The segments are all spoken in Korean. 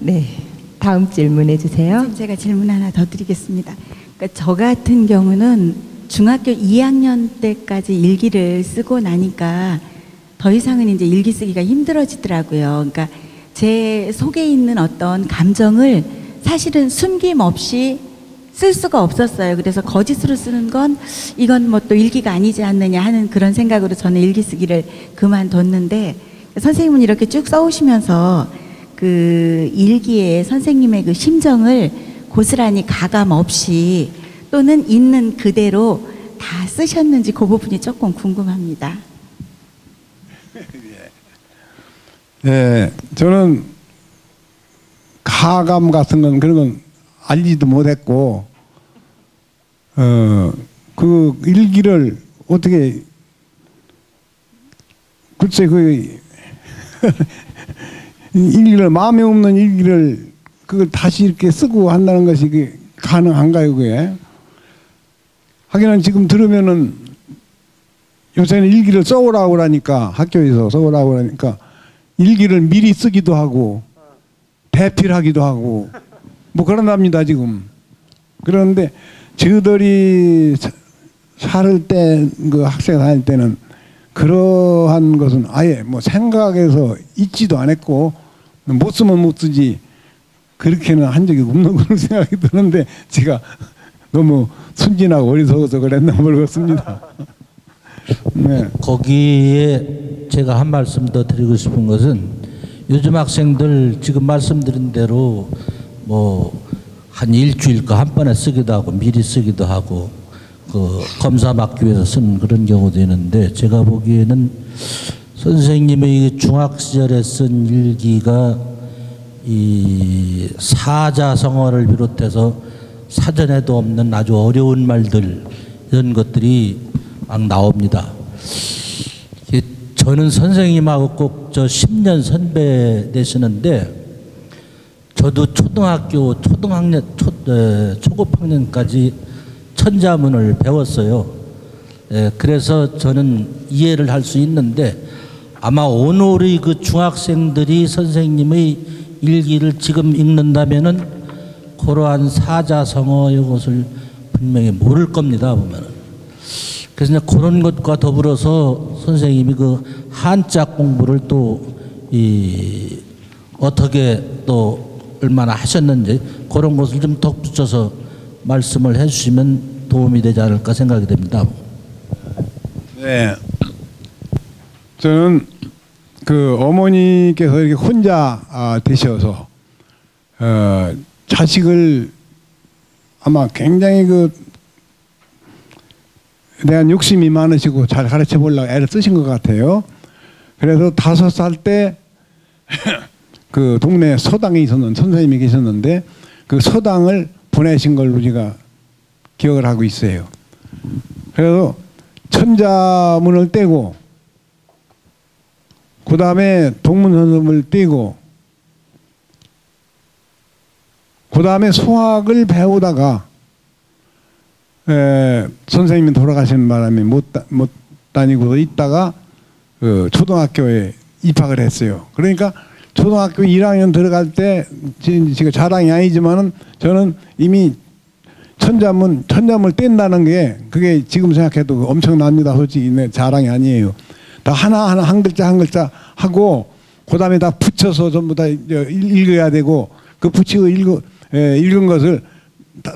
네, 다음 질문해 주세요. 제가 질문 하나 더 드리겠습니다. 그러니까 저 같은 경우는 중학교 2학년 때까지 일기를 쓰고 나니까 더 이상은 이제 일기 쓰기가 힘들어지더라고요. 그러니까 제 속에 있는 어떤 감정을 사실은 숨김없이 쓸 수가 없었어요. 그래서 거짓으로 쓰는 건 이건 뭐 또 일기가 아니지 않느냐 하는 그런 생각으로 저는 일기 쓰기를 그만뒀는데, 선생님은 이렇게 쭉 써오시면서 그 일기에 선생님의 그 심정을 고스란히 가감 없이 또는 있는 그대로 다 쓰셨는지 그 부분이 조금 궁금합니다. 네, 저는 가감 같은 건 그런 건 알지도 못했고, 그 일기를 어떻게, 글쎄 그 일기를, 마음에 없는 일기를 그걸 다시 이렇게 쓰고 한다는 것이 그게 가능한가요, 그게? 하기는 지금 들으면은 요새는 일기를 써오라고 그러니까, 학교에서 써오라고 그러니까 일기를 미리 쓰기도 하고 대필하기도 하고 뭐 그런답니다 지금. 그런데 저희들이 살을 때, 그 학생 다닐 때는 그러한 것은 아예 뭐 생각해서 있지도 않았고, 못 쓰면 못 쓰지 그렇게는 한 적이 없는 그런 생각이 드는데, 제가 너무 순진하고 어리석어서 그랬나 모르겠습니다. 네. 거기에 제가 한 말씀 더 드리고 싶은 것은, 요즘 학생들 지금 말씀드린 대로 뭐 한 일주일 거 한 번에 쓰기도 하고 미리 쓰기도 하고 그 검사 막기 위해서 쓰는 그런 경우도 있는데, 제가 보기에는 선생님의 중학 시절에 쓴 일기가 이 사자성어를 비롯해서 사전에도 없는 아주 어려운 말들, 이런 것들이 막 나옵니다. 저는 선생님하고 꼭 저 10년 선배 되시는데, 저도 초등학교 초급학년까지 천자문을 배웠어요. 그래서 저는 이해를 할 수 있는데, 아마 오늘의 그 중학생들이 선생님의 일기를 지금 읽는다면은 그러한 사자성어 이것을 분명히 모를 겁니다, 보면은. 그래서 이제 그런 것과 더불어서 선생님이 그 한자 공부를 또 어떻게 또 얼마나 하셨는지 그런 것을 좀 덧붙여서 말씀을 해주시면 도움이 되지 않을까 생각이 됩니다. 네, 저는 그 어머니께서 이렇게 혼자 되셔서 자식을 아마 굉장히 그 대한 욕심이 많으시고 잘 가르쳐 보려고 애를 쓰신 것 같아요. 그래서 5살 때 그 동네 서당에 있었는 선생님이 계셨는데, 그 서당을 보내신 걸로 제가 기억을 하고 있어요. 그래서 천자문을 떼고, 그 다음에 동문선습을 떼고, 그 다음에 수학을 배우다가 선생님이 돌아가신 바람에 못 다니고 있다가 그 초등학교에 입학을 했어요. 그러니까 초등학교 1학년 들어갈 때, 제가 자랑이 아니지만은 저는 이미 천자문을 뗀다는 게, 그게 지금 생각해도 엄청납니다. 솔직히 내 자랑이 아니에요. 다 하나하나 한 글자 한 글자 하고, 그 다음에 다 붙여서 전부 다 읽어야 되고, 그 붙이고 읽은 것을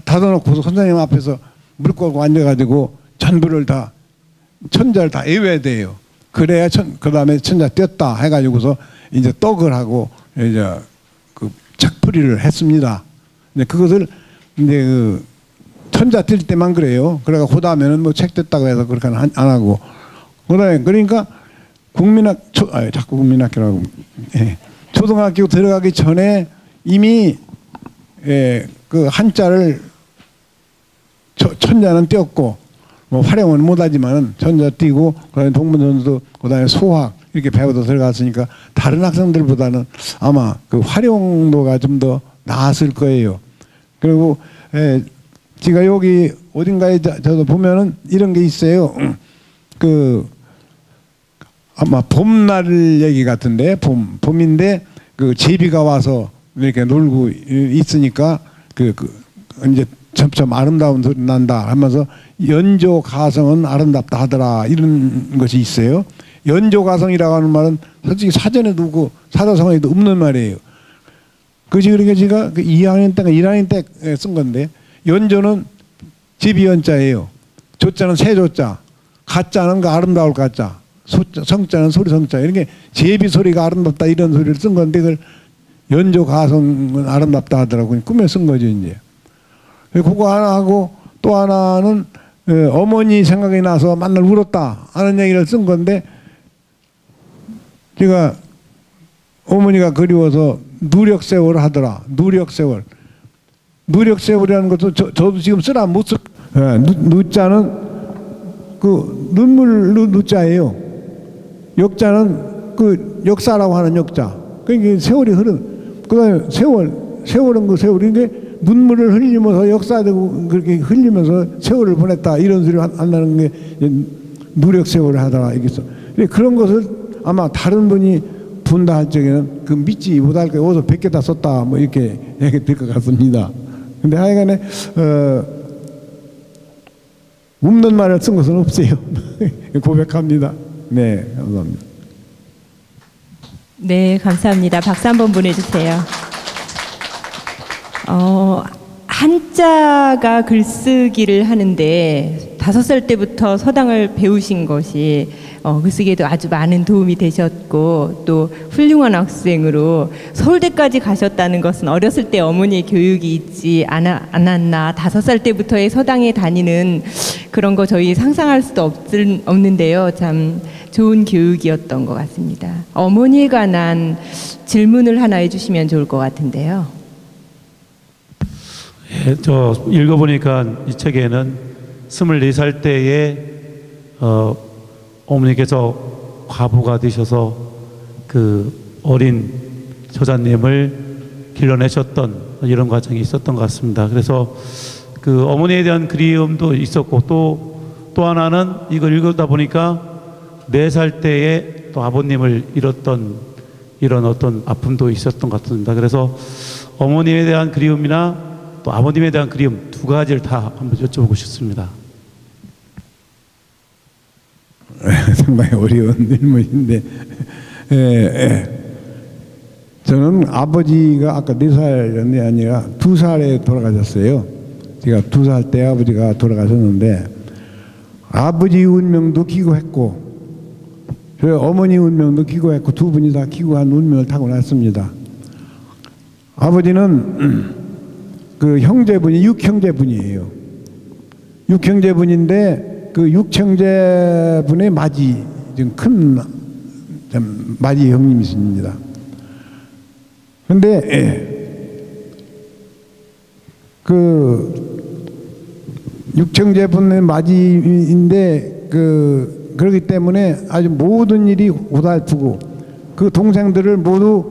닫아놓고 선생님 앞에서 무릎 꿇고 앉아가지고 전부를 다, 천자를 다 외워야 돼요. 그래야 그 다음에 천자 띄었다 해가지고서 이제 떡을 하고 이제 그 책풀이를 했습니다. 근데 그것을 이제 그 천자 뜰 때만 그래요. 그래가 그 다음에는 뭐 책 떴다고 해서 그렇게 안 하고, 그다음에 그러니까 자꾸 국민학교라고, 초등학교 들어가기 전에 이미 그 한자를 천자는 띄었고, 뭐 활용은 못하지만은 천자 띄고, 그다음에 동문선수, 그다음에 수학 이렇게 배워서 들어갔으니까 다른 학생들보다는 아마 그 활용도가 좀 더 나았을 거예요. 그리고 제가 여기 어딘가에 저도 보면은 이런 게 있어요. 그 아마 봄날 얘기 같은데, 봄인데 그 제비가 와서 이렇게 놀고 있으니까 이제 점점 아름다운 소리 난다 하면서 연조 가성은 아름답다 하더라 이런 것이 있어요. 연조 가성이라고 하는 말은 솔직히 사전에도 없고 사자성어에도 없는 말이에요. 그것이 그러니까 제가 2학년 때가 1학년 때 쓴 건데 연조는 제비연자예요. 조자는 새조자, 가자는 그 아름다울 가자, 성자는 소리 성자 이렇게 제비 소리가 아름답다 이런 소리를 쓴 건데 그걸 연조 가성은 아름답다 하더라고요. 꿈에 쓴 거죠 이제. 그거 하나 하고 또 하나는 어머니 생각이 나서 만날 울었다 하는 얘기를 쓴 건데 제가 어머니가 그리워서 누력세월 하더라. 누력세월. 누력세월이라는 것도 저도 지금 쓰라 못 쓰. 누자는 그 눈물 누자예요. 역자는 그 역사라고 하는 역자. 그러니까 세월이 흐르는. 그다음에 세월은 그 세월이 게 눈물을 흘리면서 역사되고 그렇게 흘리면서 세월을 보냈다 이런 소리를 한다는 게 누력세월을 하더라 이겠어. 그런 것을 아마 다른 분이 본다 할 적에는 그 믿지 못할 거예요. 어디서 100개 다 썼다 뭐 이렇게 얘기 될 것 같습니다. 근데 하여간에 없는 말을 쓴 것은 없어요. 고백합니다. 네, 감사합니다. 네, 감사합니다. 박수 한번 보내주세요. 한자가 글쓰기를 하는데 5살 때부터 서당을 배우신 것이 글쓰기에도 아주 많은 도움이 되셨고 또 훌륭한 학생으로 서울대까지 가셨다는 것은 어렸을 때 어머니의 교육이 있지 않았나. 5살 때부터의 서당에 다니는 그런 거 저희 상상할 수도 없는데요. 참 좋은 교육이었던 것 같습니다. 어머니에 관한 질문을 하나 해주시면 좋을 것 같은데요. 예, 저 읽어보니까 이 책에는 24살 때에 어머니께서 과부가 되셔서 그 어린 저자님을 길러내셨던 이런 과정이 있었던 것 같습니다. 그래서 그 어머니에 대한 그리움도 있었고 또 하나는 이걸 읽다 보니까 4살 때에 또 아버님을 잃었던 이런 어떤 아픔도 있었던 것 같습니다. 그래서 어머님에 대한 그리움이나 또 아버님에 대한 그리움 두 가지를 다 한번 여쭤보고 싶습니다. 상당히 어려운 질문인데 저는 아버지가 아까 4살이 아니라 2살에 돌아가셨어요. 제가 2살 때 아버지가 돌아가셨는데 아버지 운명도 기구했고 저 어머니 운명도 기구했고 두 분이 다 기구한 운명을 타고났습니다. 아버지는 그 형제분이 6형제분이에요. 6형제분인데 그 6형제분의 맞이 좀 큰 맞이 형님이십니다. 그런데 그 6형제분의 맞이인데 그러기 때문에 아주 모든 일이 고달프고 그 동생들을 모두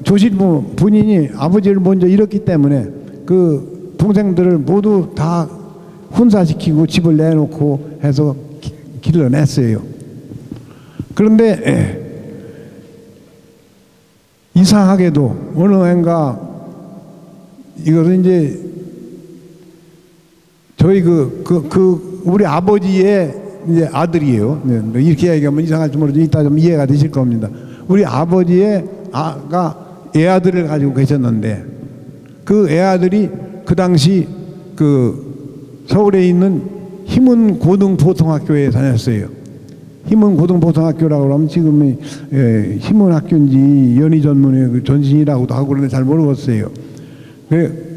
조실부 본인이 아버지를 먼저 잃었기 때문에 그 동생들을 모두 다 혼사시키고 집을 내놓고 해서 길러냈어요. 그런데 이상하게도 어느 해인가 이것은 이제 저희 우리 아버지의 이제 아들이에요. 이렇게 얘기하면 이상할지 모르지만 이따 좀 이해가 되실 겁니다. 우리 아버지의 애아들을 가지고 계셨는데 그 애아들이 그 당시 그 서울에 있는 희문 고등보통학교에 다녔어요. 희문 고등보통학교라고 하면 지금 희문 학교인지 연희전문의 그 전신이라고도 하고 그런데 잘 모르겠어요.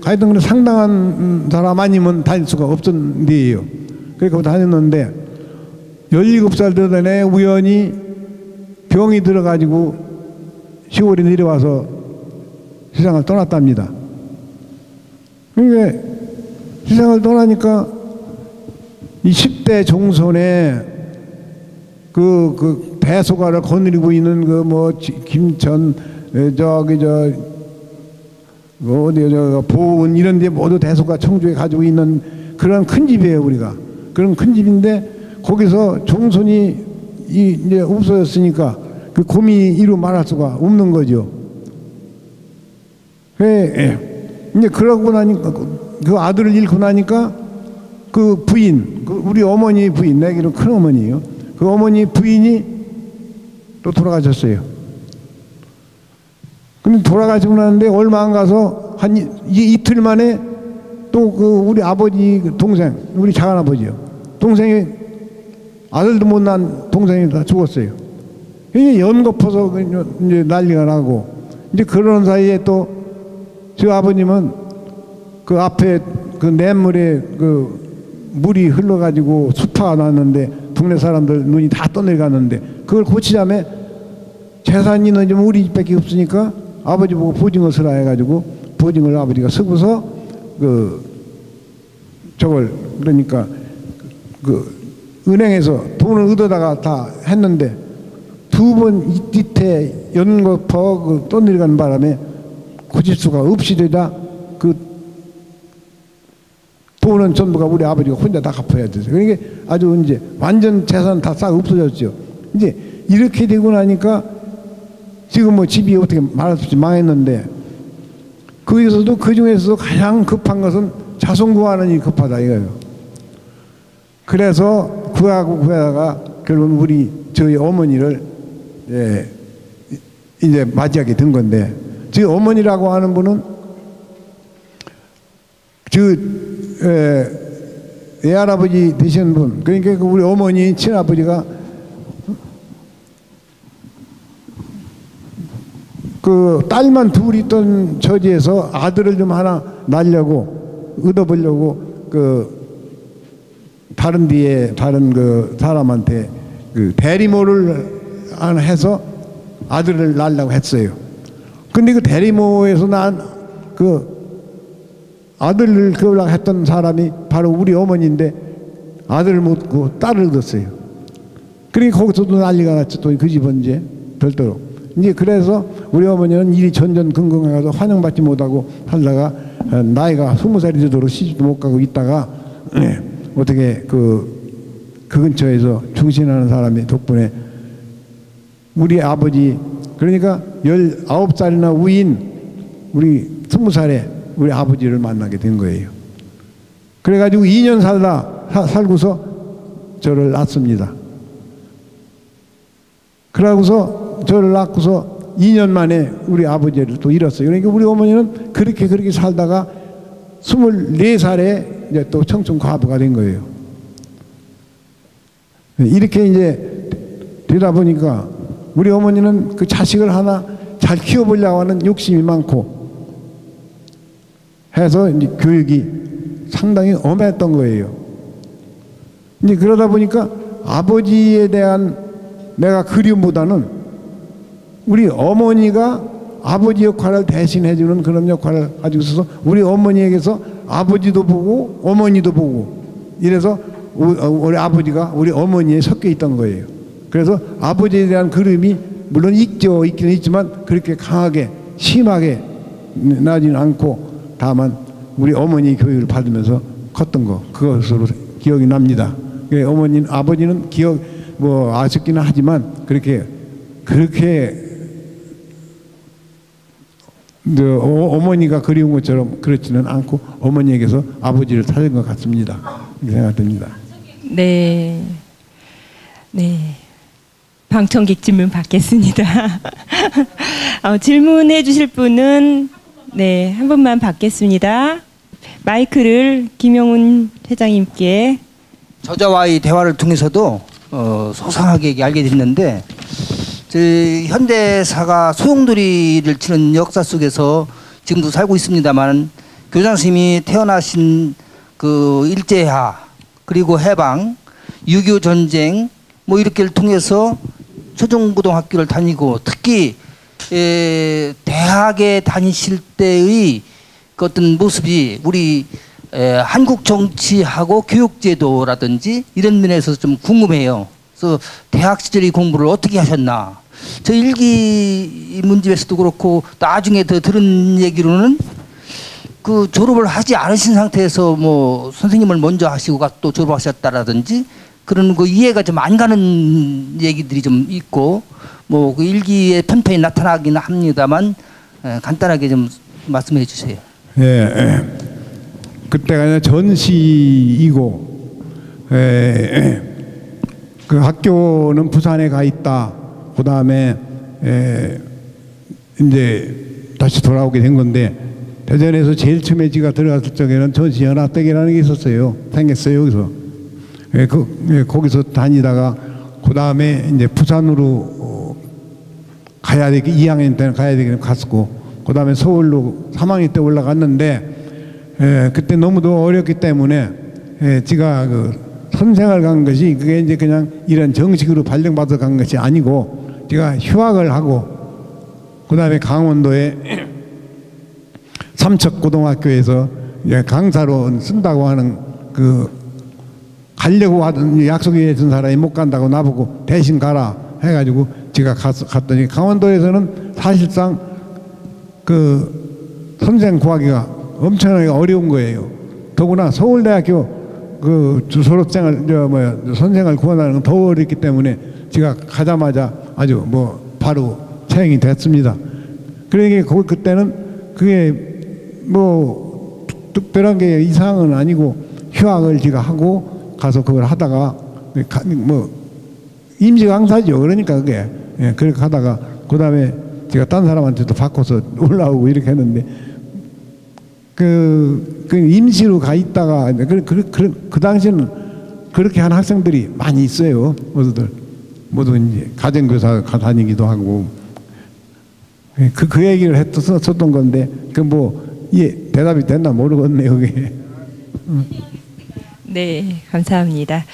하여튼 상당한 사람 아니면 다닐 수가 없던 데예요. 그래서 다녔는데 17살 되던 애 우연히 병이 들어가지고 시골에 내려와서 세상을 떠났답니다. 그러니까 세상을 떠나니까 이 10대 종손에 그 대소가를 거느리고 있는 그 뭐 김천 보은 이런 데 모두 대소가 청주에 가지고 있는 그런 큰 집이에요. 우리가 그런 큰 집인데 거기서 종손이 이제 없어졌으니까 그 고민이 이루 말할 수가 없는 거죠. 이제 그러고 나니까 그 아들을 잃고 나니까 그 부인, 우리 어머니 부인, 내기는 큰 어머니예요. 그 어머니 부인이 또 돌아가셨어요. 근데 돌아가시고 나는데 얼마 안 가서 한 이틀 만에 또 그 우리 아버지 동생, 우리 작은아버지요. 동생이 아들도 못 낳은 동생이 다 죽었어요. 이제 연거퍼서 이제 난리가 나고, 이제 그런 사이에 또 저 아버님은 그 앞에 그 냇물에 그 물이 흘러가지고 수파가 났는데 동네 사람들 눈이 다 떠내려갔는데 그걸 고치자며 재산이 너 좀 우리 집밖에 없으니까 아버지 보고 보증을 쓰라 해가지고 보증을 아버지가 쓰고서 저걸 그러니까 그 은행에서 돈을 얻어다가 다 했는데 두 번 이때 연거퍼 그 떠내려가는 바람에 고칠 수가 없이 되다 그 돈은 전부가 우리 아버지가 혼자 다 갚아야 돼서 그러니까 아주 이제 완전 재산 다 싹 없어졌죠. 이제 이렇게 되고 나니까 지금 뭐 집이 어떻게 말할 수 없이 망했는데 거기서도 그 중에서도 가장 급한 것은 자손 구하는 일이 급하다 이거예요. 그래서 구하다가 결국은 우리 저희 어머니를 이제 맞이하게 된 건데 저희 어머니라고 하는 분은 외할아버지 되시는 분, 그러니까 우리 어머니 친아버지가 그 딸만 둘 있던 처지에서 아들을 좀 하나 낳으려고 얻어보려고 다른 그 사람한테 그 대리모를 하나 해서 아들을 낳으려고 했어요. 근데 그 대리모에서 난 그 아들을 그으려고 했던 사람이 바로 우리 어머니인데 아들을 못 얻고 딸을 얻었어요. 그러니까 거기서도 난리가 났죠. 또 그 집은 이제 별도로. 이제 그래서 우리 어머니는 일이 전전긍긍해서 환영받지 못하고 살다가 나이가 20살이 되도록 시집도 못 가고 있다가 어떻게 그 근처에서 중신하는 사람이 덕분에 우리 아버지 그러니까 19살이나 우인 우리 20살에 우리 아버지를 만나게 된 거예요. 그래가지고 2년 살고서 저를 낳습니다. 그러고서 저를 낳고서 2년 만에 우리 아버지를 또 잃었어요. 그러니까 우리 어머니는 그렇게 살다가 24살에 이제 또 청춘 과부가 된 거예요. 이렇게 이제 되다 보니까 우리 어머니는 그 자식을 하나 잘 키워보려고 하는 욕심이 많고 해서 이제 교육이 상당히 엄했던 거예요. 이제 그러다 보니까 아버지에 대한 내가 그리움보다는 우리 어머니가 아버지 역할을 대신해주는 그런 역할을 가지고 있어서 우리 어머니에게서 아버지도 보고 어머니도 보고 이래서 우리 아버지가 우리 어머니에 섞여 있던 거예요. 그래서 아버지에 대한 그리움이 물론 있기는 있지만 그렇게 강하게 심하게 나지는 않고 다만 우리 어머니 교육을 받으면서 컸던 거 그것으로 기억이 납니다. 어머니는 아버지는 기억 뭐 아쉽기는 하지만 그렇게 어머니가 그리운 것처럼 그렇지는 않고 어머니에게서 아버지를 찾은 것 같습니다. 이렇게 생각됩니다. 네. 방청객 질문 받겠습니다. 질문해 주실 분은 한 분만 받겠습니다. 마이크를 김영훈 회장님께. 저자와의 대화를 통해서도 소상하게 알게 됐는데 현대사가 소용돌이를 치는 역사 속에서 지금도 살고 있습니다만 교장 선생님이 태어나신 그 일제하 그리고 해방 6.25 전쟁 뭐 이렇게를 통해서 초중고등학교를 다니고 특히 대학에 다니실 때의 그 어떤 모습이 우리 한국 정치하고 교육제도라든지 이런 면에서 좀 궁금해요. 그래서 대학 시절의 공부를 어떻게 하셨나. 저 일기 문집에서도 그렇고 나중에 더 들은 얘기로는 그 졸업을 하지 않으신 상태에서 뭐 선생님을 먼저 하시고 또 졸업하셨다라든지 그런 그 이해가 좀 안 가는 얘기들이 좀 있고 뭐 그 일기에 편편히 나타나기는 합니다만 간단하게 좀 말씀해 주세요. 예, 그때가 전시이고, 그 학교는 부산에 가 있다. 그 다음에 이제 다시 돌아오게 된 건데, 대전에서 제일 처음에 지가 들어갔을 적에는 전시연합대기라는 게 있었어요. 생겼어요, 여기서. 거기서 다니다가, 그 다음에 이제 부산으로 가야 되기, 2학년 때는 가야 되기 갔고, 그 다음에 서울로 3학년 때 올라갔는데, 그때 너무도 어렸기 때문에, 지가 그 선생을 간 것이 그게 이제 그냥 이런 정식으로 발령받아 간 것이 아니고, 제가 휴학을 하고, 그 다음에 강원도에 삼척고등학교에서 강사로 쓴다고 하는 그 가려고 하던 약속이 해준 사람이 못 간다고 나보고 대신 가라 해가지고 제가 갔더니 강원도에서는 사실상 그 선생 구하기가 엄청나게 어려운 거예요. 더구나 서울대학교 그 졸업생을 선생을 구한다는 건 더 어렵기 때문에 제가 가자마자 아주 뭐 바로 채용이 됐습니다. 그러니까 그때는 그게 뭐 특별한 게 이상은 아니고 휴학을 제가 하고 가서 그걸 하다가 뭐 임시 강사죠. 그러니까 그게 그렇게 하다가 그 다음에 제가 딴 사람한테도 바꿔서 올라오고 이렇게 했는데 그 임시로 가 있다가 그 당시에는 그렇게 한 학생들이 많이 있어요. 모두 이제 가정교사 다니기도 하고 그 얘기를 했었던 건데 대답이 됐나 모르겠네요. 그게. 네, 감사합니다.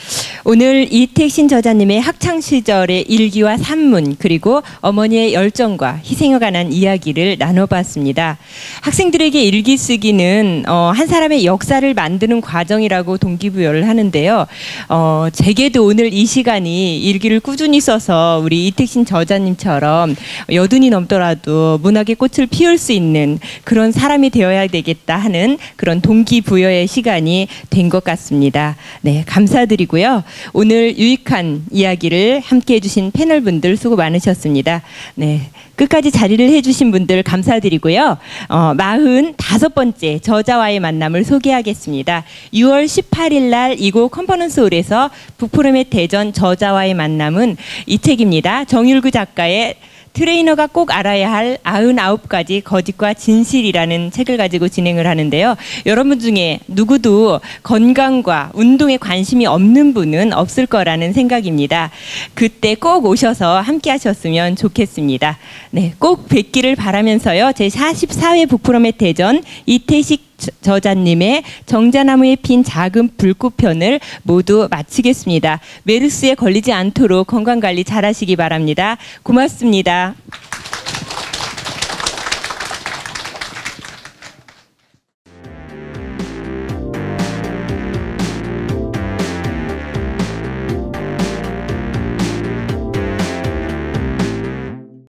오늘 이택신 저자님의 학창시절의 일기와 산문 그리고 어머니의 열정과 희생에 관한 이야기를 나눠봤습니다. 학생들에게 일기 쓰기는 한 사람의 역사를 만드는 과정이라고 동기부여를 하는데요. 제게도 오늘 이 시간이 일기를 꾸준히 써서 우리 이택신 저자님처럼 여든이 넘더라도 문학의 꽃을 피울 수 있는 그런 사람이 되어야 되겠다 하는 그런 동기부여의 시간이 된 것 같습니다. 네, 감사드리고요. 오늘 유익한 이야기를 함께 해주신 패널분들 수고 많으셨습니다. 네, 끝까지 자리를 해주신 분들 감사드리고요. 45번째 저자와의 만남을 소개하겠습니다. 6월 18일 날 이곳 컨퍼런스홀에서 북프로멧 대전 저자와의 만남은 이 책입니다. 정율구 작가의 트레이너가 꼭 알아야 할 99가지 거짓과 진실이라는 책을 가지고 진행을 하는데요. 여러분 중에 누구도 건강과 운동에 관심이 없는 분은 없을 거라는 생각입니다. 그때 꼭 오셔서 함께 하셨으면 좋겠습니다. 네, 꼭 뵙기를 바라면서요. 제44회 북프로멧 대전 이태식 저자님의 정자나무에 핀 작은 불꽃편을 모두 마치겠습니다. 메르스에 걸리지 않도록 건강관리 잘 하시기 바랍니다. 고맙습니다.